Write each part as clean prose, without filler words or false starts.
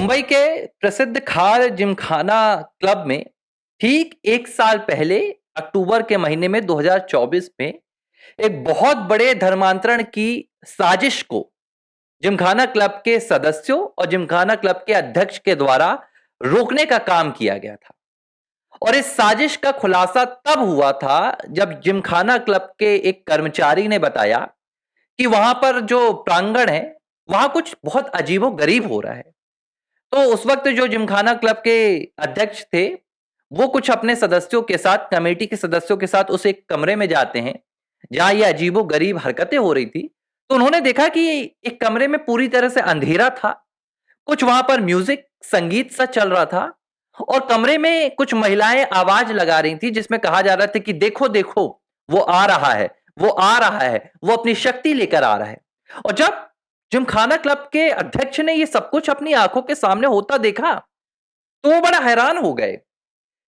मुंबई के प्रसिद्ध खार जिमखाना क्लब में ठीक 1 साल पहले अक्टूबर के महीने में 2024 में एक बहुत बड़े धर्मांतरण की साजिश को जिमखाना क्लब के सदस्यों और जिमखाना क्लब के अध्यक्ष के द्वारा रोकने का काम किया गया था। और इस साजिश का खुलासा तब हुआ था जब जिमखाना क्लब के एक कर्मचारी ने बताया कि वहां पर जो प्रांगण है वहां कुछ बहुत अजीबोगरीब हो रहा है। तो उस वक्त जो जिमखाना क्लब के अध्यक्ष थे, वो कुछ अपने सदस्यों के साथ, कमेटी के सदस्यों के साथ उस एक कमरे में जाते हैं, जहां ये अजीबो-गरीब हरकतें हो रही थी। तो उन्होंने देखा कि एक कमरे में पूरी तरह से अंधेरा था। कुछ वहां पर म्यूजिक, संगीत सा चल रहा था और कमरे में कुछ महिलाएं आवाज लगा रही थी, जिसमें कहा जा रहा था कि देखो, देखो, वो आ रहा है, वो आ रहा है, वो अपनी शक्ति लेकर आ रहा है। और जब जिमखाना क्लब के अध्यक्ष ने ये सब कुछ अपनी आंखों के सामने होता देखा, तो वो बड़ा हैरान हो गए,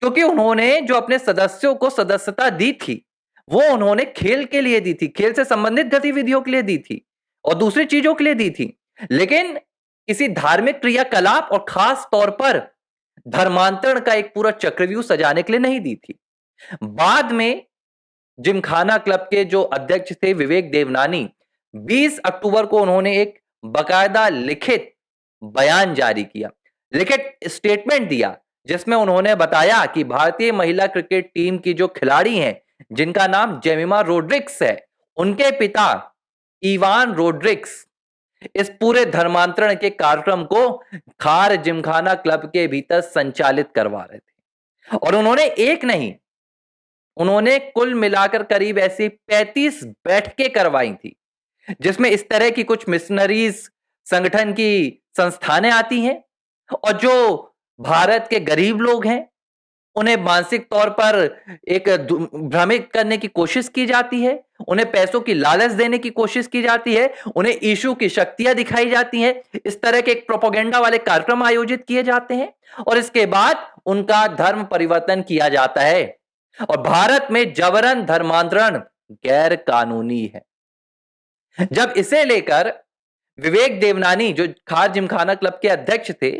क्योंकि उन्होंने जो अपने सदस्यों को सदस्यता दी थी, वो उन्होंने खेल के लिए दी थी, खेल से संबंधित गतिविधियों के लिए दी थी और दूसरी चीजों के लिए दी थी। लेकिन किसी धार्मिक क्रियाकलाप और खास तौर पर धर्मांतरण का एक पूरा चक्रव्यूह सजाने के लिए नहीं दी थी। बाद में जिमखाना क्लब के जो अध्यक्ष थे विवेक देवनानी, 20 अक्टूबर को उन्होंने एक बकायदा लिखित बयान जारी किया, लिखित स्टेटमेंट दिया, जिसमें उन्होंने बताया कि भारतीय महिला क्रिकेट टीम की जो खिलाड़ी हैं, जिनका नाम जेमिमा रोड्रिक्स है, उनके पिता इवान रोड्रिक्स इस पूरे धर्मांतरण के कार्यक्रम को खार जिमखाना क्लब के भीतर संचालित करवा रहे थे। और उन्होंने एक नहीं, उन्होंने कुल मिलाकर करीब ऐसी 35 बैठकें करवाई थी, जिसमें इस तरह की कुछ मिशनरीज संगठन की संस्थानें आती हैं और जो भारत के गरीब लोग हैं, उन्हें मानसिक तौर पर एक भ्रमित करने की कोशिश की जाती है, उन्हें पैसों की लालच देने की कोशिश की जाती है, उन्हें यीशु की शक्तियां दिखाई जाती हैं। इस तरह के एक प्रोपेगेंडा वाले कार्यक्रम आयोजित किए जाते हैं और इसके बाद उनका धर्म परिवर्तन किया जाता है। और भारत में जबरन धर्मांतरण गैर कानूनी है। जब इसे लेकर विवेक देवनानी, जो खार जिमखाना क्लब के अध्यक्ष थे,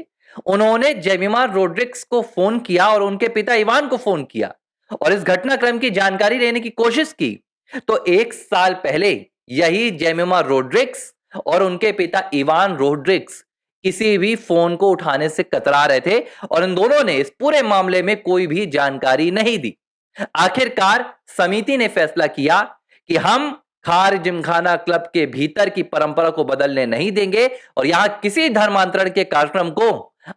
उन्होंने जेमिमा रोड्रिक्स को फोन किया और उनके पिता इवान को फोन किया और इस घटनाक्रम की जानकारी लेने की कोशिश की, तो 1 साल पहले यही जेमिमा रोड्रिक्स और उनके पिता इवान रोड्रिक्स किसी भी फोन को उठाने से कतरा रहे थे और इन दोनों ने इस पूरे मामले में कोई भी जानकारी नहीं दी। आखिरकार समिति ने फैसला किया कि हम खार जिमखाना क्लब के भीतर की परंपरा को बदलने नहीं देंगे और यहां किसी धर्मांतरण के कार्यक्रम को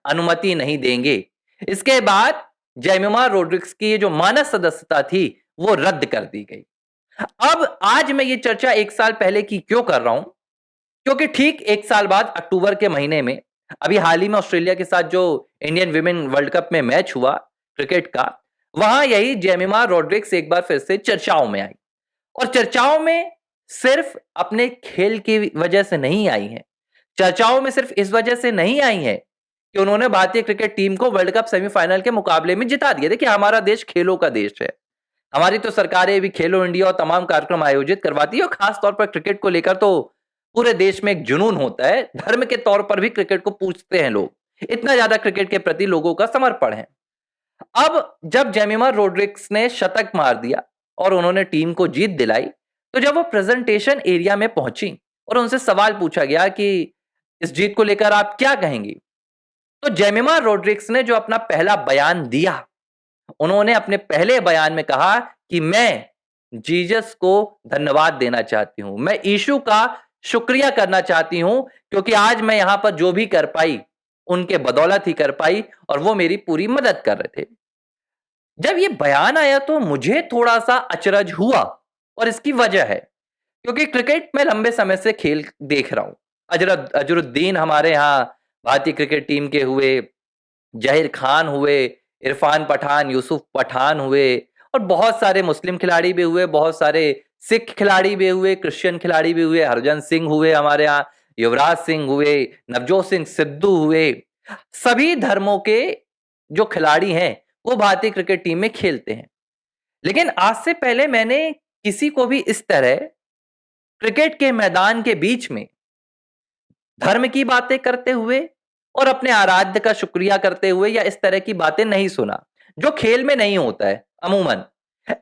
अनुमति नहीं देंगे। इसके बाद जेमिमा रोड्रिक्स की जो मानस सदस्यता थी वो रद्द कर दी गई। अब आज मैं ये चर्चा 1 साल पहले की क्यों कर रहा हूं, क्योंकि ठीक 1 साल बाद अक्टूबर के महीने में अभी हाल ही में ऑस्ट्रेलिया के साथ जो इंडियन विमेन वर्ल्ड कप में मैच हुआ क्रिकेट का, वहां यही जेमिमा रोड्रिक्स एक बार फिर से चर्चाओं में आई और चर्चाओं में सिर्फ अपने खेल की वजह से नहीं आई हैं। चर्चाओं में सिर्फ इस वजह से नहीं आई हैं कि उन्होंने भारतीय क्रिकेट टीम को वर्ल्ड कप सेमीफाइनल के मुकाबले में जिता दिया। देखिए, हमारा देश खेलों का देश है। हमारी तो सरकारें भी खेलो इंडिया और तमाम कार्यक्रम आयोजित करवाती है और खास तौर पर क्रिकेट को लेकर तो पूरे देश में एक जुनून होता है। धर्म के तौर पर भी क्रिकेट को पूजते हैं लोग, इतना ज्यादा क्रिकेट के प्रति लोगों का समर्पण है। अब जब जेमिमा रोड्रिक्स ने शतक मार दिया और उन्होंने टीम को जीत दिलाई, तो जब वो प्रेजेंटेशन एरिया में पहुंची और उनसे सवाल पूछा गया कि इस जीत को लेकर आप क्या कहेंगी, तो जेमिमा रोड्रिक्स ने जो अपना पहला बयान दिया, उन्होंने अपने पहले बयान में कहा कि मैं जीसस को धन्यवाद देना चाहती हूं, मैं यीशु का शुक्रिया करना चाहती हूं, क्योंकि आज मैं यहां पर जो भी कर पाई उनके बदौलत ही कर पाई और वो मेरी पूरी मदद कर रहे थे। जब ये बयान आया तो मुझे थोड़ा सा अचरज हुआ और इसकी वजह है क्योंकि क्रिकेट में लंबे समय से खेल देख रहा हूं। अजरुद्दीन हमारे यहाँ भारतीय क्रिकेट टीम के हुए, जहीर खान हुए, इरफान पठान, यूसुफ पठान हुए और बहुत सारे मुस्लिम खिलाड़ी भी हुए, बहुत सारे सिख खिलाड़ी भी हुए, क्रिश्चियन खिलाड़ी भी हुए, हरभजन सिंह हुए हमारे यहाँ, युवराज सिंह हुए, नवजोत सिंह सिद्धू हुए। सभी धर्मों के जो खिलाड़ी हैं वो भारतीय क्रिकेट टीम में खेलते हैं। लेकिन आज से पहले मैंने किसी को भी इस तरह क्रिकेट के मैदान के बीच में धर्म की बातें करते हुए और अपने आराध्य का शुक्रिया करते हुए या इस तरह की बातें नहीं सुना, जो खेल में नहीं होता है। अमूमन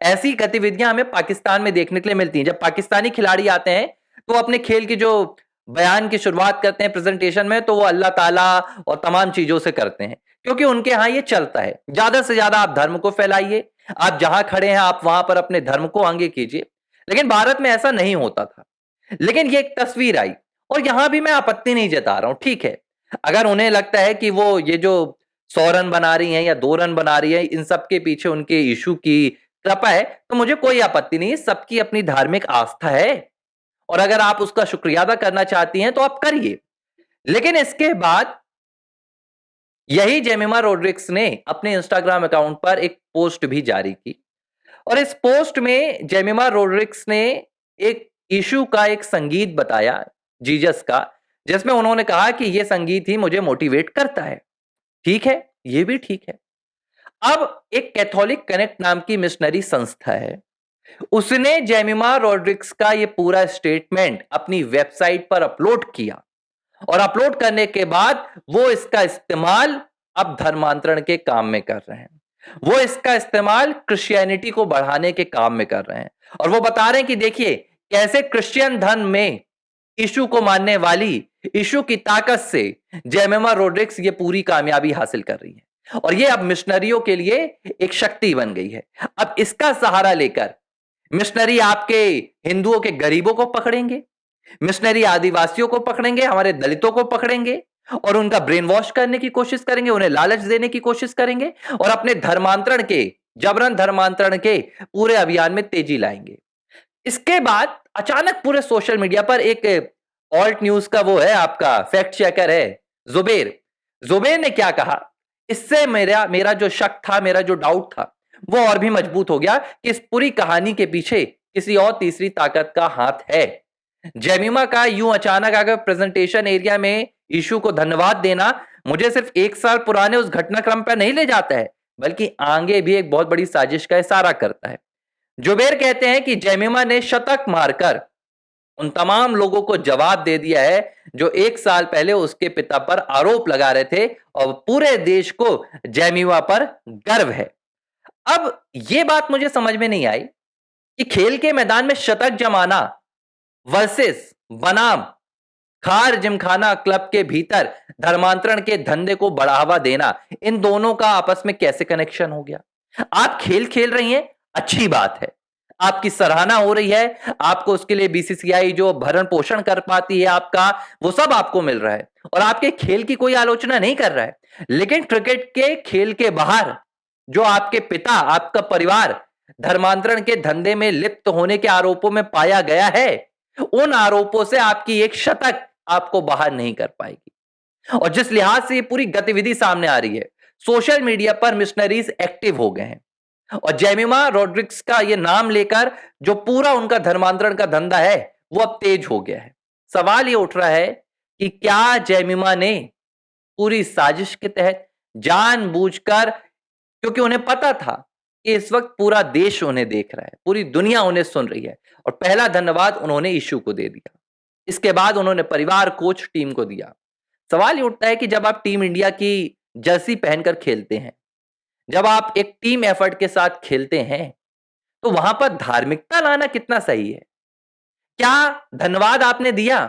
ऐसी गतिविधियां हमें पाकिस्तान में देखने के लिए मिलती हैं। जब पाकिस्तानी खिलाड़ी आते हैं तो अपने खेल की जो बयान की शुरुआत करते हैं प्रेजेंटेशन में, तो वो अल्लाह ताला और तमाम चीजों से करते हैं, क्योंकि उनके यहां ये चलता है। ज्यादा से ज्यादा आप धर्म को फैलाइए, आप जहां खड़े हैं आप वहां पर अपने धर्म को आगे कीजिए। लेकिन भारत में ऐसा नहीं होता था। लेकिन ये एक तस्वीर आई, और यहां भी मैं आपत्ति नहीं जता रहा हूं। ठीक है, अगर उन्हें लगता है कि वो ये जो 100 रन बना रही हैं या 2 रन बना रही है, इन सब के पीछे उनके इशू की कृपा है, तो मुझे कोई आपत्ति नहीं। सबकी अपनी धार्मिक आस्था है, और अगर आप उसका शुक्रिया अदा करना चाहती हैं तो आप करिए। लेकिन इसके बाद यही जेमिमा रोड्रिग्स ने अपने इंस्टाग्राम अकाउंट पर एक पोस्ट भी जारी की, और इस पोस्ट में जेमिमा रोड्रिग्स ने एक इशू का एक संगीत बताया, जीसस का, जिसमें उन्होंने कहा कि यह संगीत ही मुझे मोटिवेट करता है। ठीक है, यह भी ठीक है। अब एक कैथोलिक कनेक्ट नाम की मिशनरी संस्था है, उसने जेमिमा रोड्रिग्स का यह पूरा स्टेटमेंट अपनी वेबसाइट पर अपलोड किया, और अपलोड करने के बाद वो इसका इस्तेमाल अब धर्मांतरण के काम में कर रहे हैं। वो इसका इस्तेमाल क्रिश्चियनिटी को बढ़ाने के काम में कर रहे हैं, और वो बता रहे हैं कि देखिए कैसे क्रिश्चियन धर्म में यीशु को मानने वाली, यीशु की ताकत से जेमिमा रोड्रिग्स ये पूरी कामयाबी हासिल कर रही है, और ये अब मिशनरियों के लिए एक शक्ति बन गई है। अब इसका सहारा लेकर मिशनरी आपके हिंदुओं के गरीबों को पकड़ेंगे, मिशनरी आदिवासियों को पकड़ेंगे, हमारे दलितों को पकड़ेंगे, और उनका ब्रेन वॉश करने की कोशिश करेंगे, उन्हें लालच देने की कोशिश करेंगे, और अपने धर्मांतरण के, जबरन धर्मांतरण के पूरे अभियान में तेजी लाएंगे। इसके बाद अचानक पूरे सोशल मीडिया पर एक ऑल्ट न्यूज का वो है, आपका फैक्ट चेकर है जुबेर ने क्या कहा, इससे मेरा जो शक था, मेरा जो डाउट था, वो और भी मजबूत हो गया कि इस पूरी कहानी के पीछे किसी और तीसरी ताकत का हाथ है। जेमिमा का यूं अचानक आकर प्रेजेंटेशन एरिया में यीशु को धन्यवाद देना मुझे सिर्फ 1 साल पुराने उस घटनाक्रम पर नहीं ले जाता है, बल्कि आगे भी एक बहुत बड़ी साजिश का इशारा करता है। जुबेर कहते हैं कि जेमिमा ने शतक मारकर उन तमाम लोगों को जवाब दे दिया है जो 1 साल पहले उसके पिता पर आरोप लगा रहे थे, और पूरे देश को जेमिमा पर गर्व है। अब यह बात मुझे समझ में नहीं आई कि खेल के मैदान में शतक जमाना वर्सेस बनाम खार जिमखाना क्लब के भीतर धर्मांतरण के धंधे को बढ़ावा देना, इन दोनों का आपस में कैसे कनेक्शन हो गया। आप खेल खेल रही हैं, अच्छी बात है, आपकी सराहना हो रही है, आपको उसके लिए बीसीसीआई जो भरण पोषण कर पाती है आपका, वो सब आपको मिल रहा है, और आपके खेल की कोई आलोचना नहीं कर रहा है। लेकिन क्रिकेट के खेल के बाहर जो आपके पिता, आपका परिवार धर्मांतरण के धंधे में लिप्त होने के आरोपों में पाया गया है, उन आरोपों से आपकी एक शतक आपको बाहर नहीं कर पाएगी। और जिस लिहाज से ये पूरी गतिविधि सामने आ रही है, सोशल मीडिया पर मिशनरीज एक्टिव हो गए हैं, और जेमिमा रोड्रिग्स का ये नाम लेकर जो पूरा उनका धर्मांतरण का धंधा है वो अब तेज हो गया है। सवाल ये उठ रहा है कि क्या जेमिमा ने पूरी साजिश के तहत जानबूझकर, क्योंकि उन्हें पता था कि इस वक्त पूरा देश उन्हें देख रहा है, पूरी दुनिया उन्हें सुन रही है, और पहला धन्यवाद उन्होंने यीशु को दे दिया, इसके बाद उन्होंने परिवार, कोच, टीम को दिया। सवाल ये उठता है कि जब आप टीम इंडिया की जर्सी पहनकर खेलते हैं, जब आप एक टीम एफर्ट के साथ खेलते हैं, तो वहां पर धार्मिकता लाना कितना सही है। क्या धन्यवाद आपने दिया,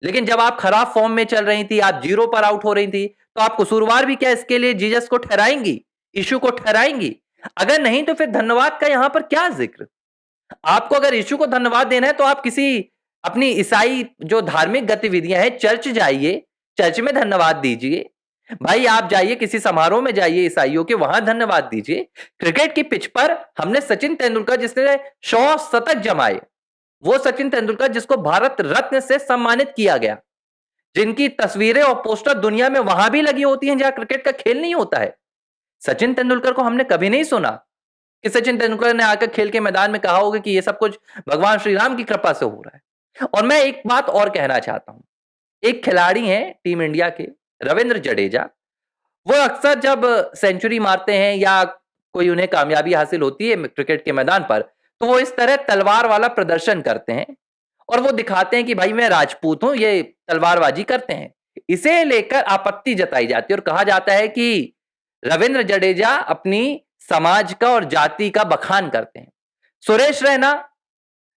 लेकिन जब आप खराब फॉर्म में चल रही थी, आप 0 पर आउट हो रही थी, तो आप कसूरवार भी क्या इसके लिए जीसस को ठहराएंगी, यीशु को ठहराएंगी? अगर नहीं तो फिर धन्यवाद का यहां पर क्या जिक्र। आपको अगर यीशु को धन्यवाद देना है तो आप किसी अपनी ईसाई जो धार्मिक गतिविधियां हैं, चर्च जाइए, चर्च में धन्यवाद दीजिए। भाई आप जाइए, किसी समारोह में जाइए ईसाइयों के, वहां धन्यवाद दीजिए। क्रिकेट की पिच पर हमने सचिन तेंदुलकर जिसने 100 शतक जमाए, वो सचिन तेंदुलकर जिसको भारत रत्न से सम्मानित किया गया, जिनकी तस्वीरें और पोस्टर दुनिया में वहां भी लगी होती हैं जहां क्रिकेट का खेल नहीं होता है, सचिन तेंदुलकर को हमने कभी नहीं सुना कि सचिन तेंदुलकर ने आकर खेल के मैदान में कहा होगा कि ये सब कुछ भगवान श्री राम की कृपा से हो रहा है। और मैं एक बात और कहना चाहता हूं, एक खिलाड़ी हैं टीम इंडिया के, रविंद्र जडेजा, वो अक्सर जब सेंचुरी मारते हैं या कोई उन्हें कामयाबी हासिल होती है क्रिकेट के मैदान पर, तो वो इस तरह तलवार वाला प्रदर्शन करते हैं, और वो दिखाते हैं कि भाई मैं राजपूत हूं, ये तलवारबाजी करते हैं। इसे लेकर आपत्ति जताई जाती है और कहा जाता है कि रविंद्र जडेजा अपनी समाज का और जाति का बखान करते हैं। सुरेश रैना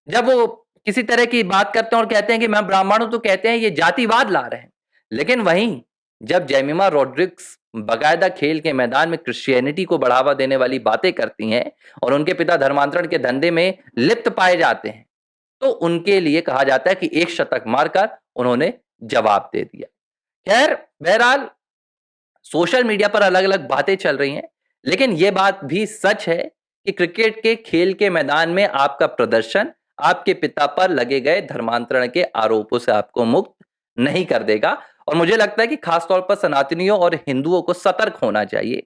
जब वो किसी तरह की बात करते हैं और कहते हैं कि मैं ब्राह्मण हूं, तो कहते हैं ये जातिवाद ला रहे हैं। लेकिन वहीं जब जेमिमा रोड्रिग्स बाकायदा खेल के मैदान में क्रिश्चियनिटी को बढ़ावा देने वाली बातें करती हैं और उनके पिता धर्मांतरण के धंधे में लिप्त पाए जाते हैं, तो उनके लिए कहा जाता है कि एक शतक मारकर उन्होंने जवाब दे दिया। खैर, बहरहाल सोशल मीडिया पर अलग-अलग बातें चल रही हैं, लेकिन यह बात भी सच है कि क्रिकेट के खेल के मैदान में आपका प्रदर्शन आपके पिता पर लगे गए धर्मांतरण के आरोपों से आपको मुक्त नहीं कर देगा। और मुझे लगता है कि खासतौर पर सनातनियों और हिंदुओं को सतर्क होना चाहिए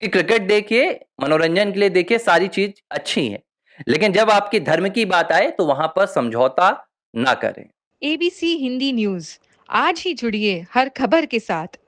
कि क्रिकेट देखिए, मनोरंजन के लिए देखिए, सारी चीज अच्छी है, लेकिन जब आपकी धर्म की बात आए तो वहां पर समझौता ना करें। एबीसी हिंदी न्यूज, आज ही जुड़िए हर खबर के साथ।